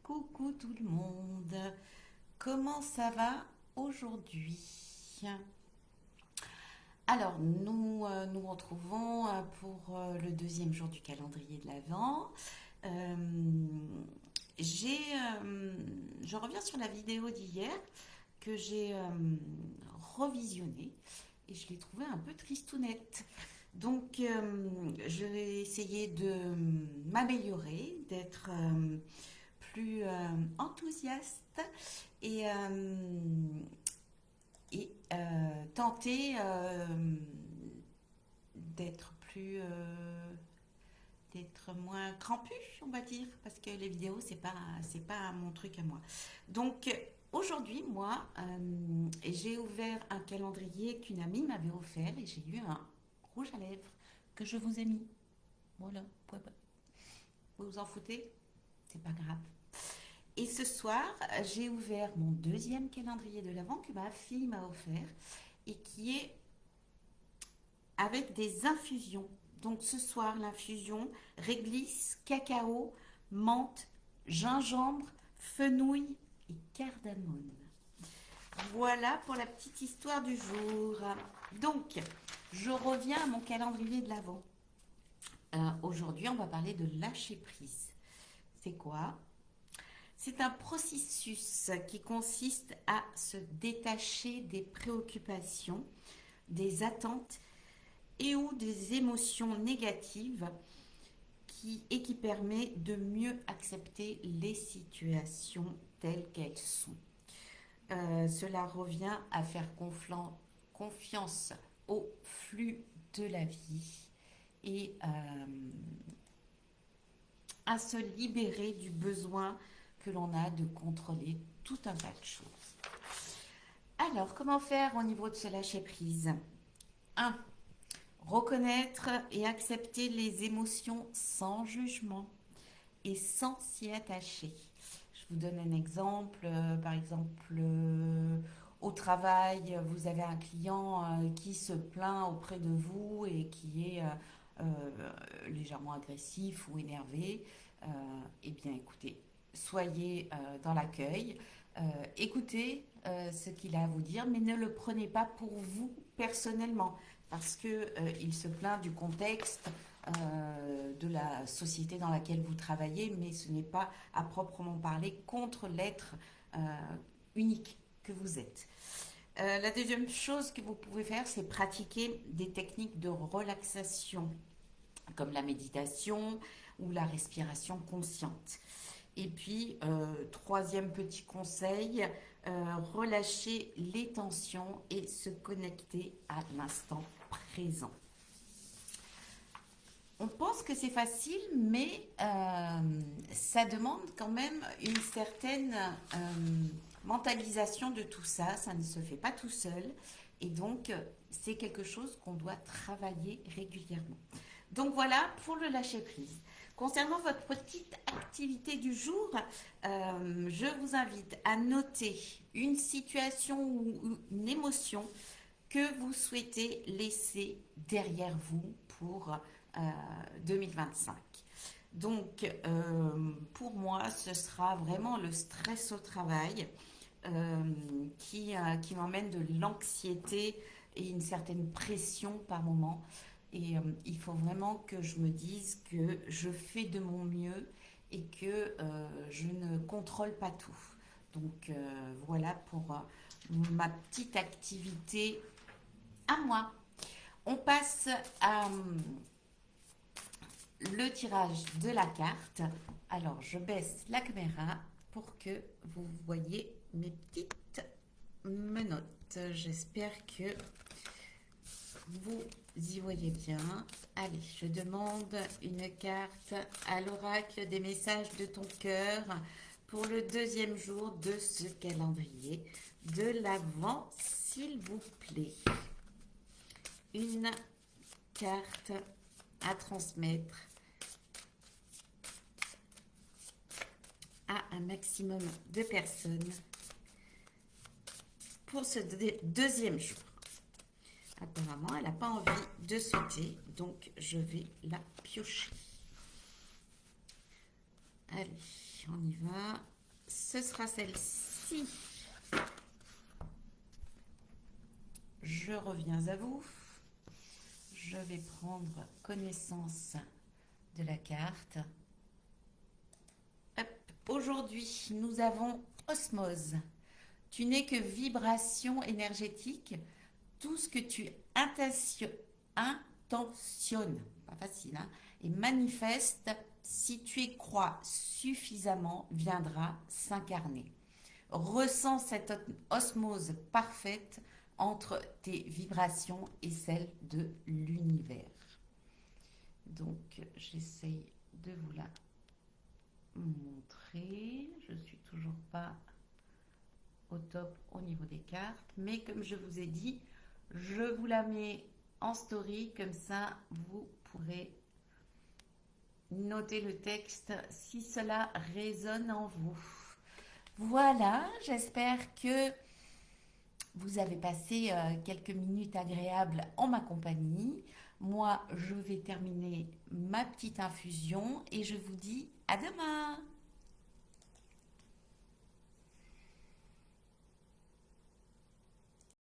Coucou tout le monde, comment ça va aujourd'hui? Alors nous retrouvons pour le deuxième jour du calendrier de l'Avent. Euh, je reviens sur la vidéo d'hier que j'ai revisionnée et je l'ai trouvée un peu tristounette. Donc je vais essayer de m'améliorer, d'être plus enthousiaste et, tenter d'être d'être moins crampu, on va dire, parce que les vidéos, c'est pas mon truc à moi. Donc aujourd'hui, moi, j'ai ouvert un calendrier qu'une amie m'avait offert et j'ai eu un rouge à lèvres que je vous ai mis. Voilà, vous vous en foutez? C'est pas grave. Et ce soir, j'ai ouvert mon deuxième calendrier de l'Avent que ma fille m'a offert et qui est avec des infusions. Donc ce soir, l'infusion réglisse, cacao, menthe, gingembre, fenouil et cardamone. Voilà pour la petite histoire du jour. Donc, je reviens à mon calendrier de l'Avent. Aujourd'hui, on va parler de lâcher prise. C'est quoi? C'est un processus qui consiste à se détacher des préoccupations, des attentes et ou des émotions négatives et qui permet de mieux accepter les situations telles qu'elles sont. Cela revient à faire confiance au flux de la vie et à se libérer du besoin que l'on a de contrôler tout un tas de choses. Alors, comment faire au niveau de ce lâcher prise? 1. Reconnaître et accepter les émotions sans jugement et sans s'y attacher. Je vous donne un exemple. Par exemple, au travail, vous avez un client qui se plaint auprès de vous et qui est légèrement agressif ou énervé. Eh bien, écoutez, soyez dans l'accueil, écoutez ce qu'il a à vous dire, mais ne le prenez pas pour vous personnellement, parce que il se plaint du contexte de la société dans laquelle vous travaillez, mais ce n'est pas à proprement parler contre l'être unique que vous êtes. La deuxième chose que vous pouvez faire, c'est pratiquer des techniques de relaxation, comme la méditation ou la respiration consciente. Et puis, troisième petit conseil, relâcher les tensions et se connecter à l'instant présent. On pense que c'est facile, mais ça demande quand même une certaine mentalisation de tout ça. Ça ne se fait pas tout seul. Et donc, c'est quelque chose qu'on doit travailler régulièrement. Donc voilà pour le lâcher prise. Concernant votre petite activité du jour, je vous invite à noter une situation ou une émotion que vous souhaitez laisser derrière vous pour 2025. Donc, pour moi, ce sera vraiment le stress au travail qui m'emmène de l'anxiété et une certaine pression par moment. Et il faut vraiment que je me dise que je fais de mon mieux et que je ne contrôle pas tout. Donc voilà pour ma petite activité à moi. On passe à le tirage de la carte. Alors je baisse la caméra pour que vous voyez mes petites menottes. J'espère que vous y voyez bien. Allez, je demande une carte à l'oracle des messages de ton cœur pour le deuxième jour de ce calendrier de l'Avent, s'il vous plaît. Une carte à transmettre à un maximum de personnes pour ce deuxième jour. Apparemment, elle n'a pas envie de sauter, donc je vais la piocher. Allez, on y va. ce sera celle-ci. Je reviens à vous. Je vais prendre connaissance de la carte. Hop. Aujourd'hui, nous avons osmose. Tu n'es que vibration énergétique. Tout ce que tu intentionnes, pas facile, hein, et manifeste, si tu y crois suffisamment, viendra s'incarner. Ressens cette osmose parfaite entre tes vibrations et celles de l'univers. Donc, j'essaye de vous la montrer. Je ne suis toujours pas au top au niveau des cartes, mais comme je vous ai dit, je vous la mets en story, comme ça vous pourrez noter le texte si cela résonne en vous. Voilà, j'espère que vous avez passé quelques minutes agréables en ma compagnie. Moi, je vais terminer ma petite infusion et je vous dis à demain.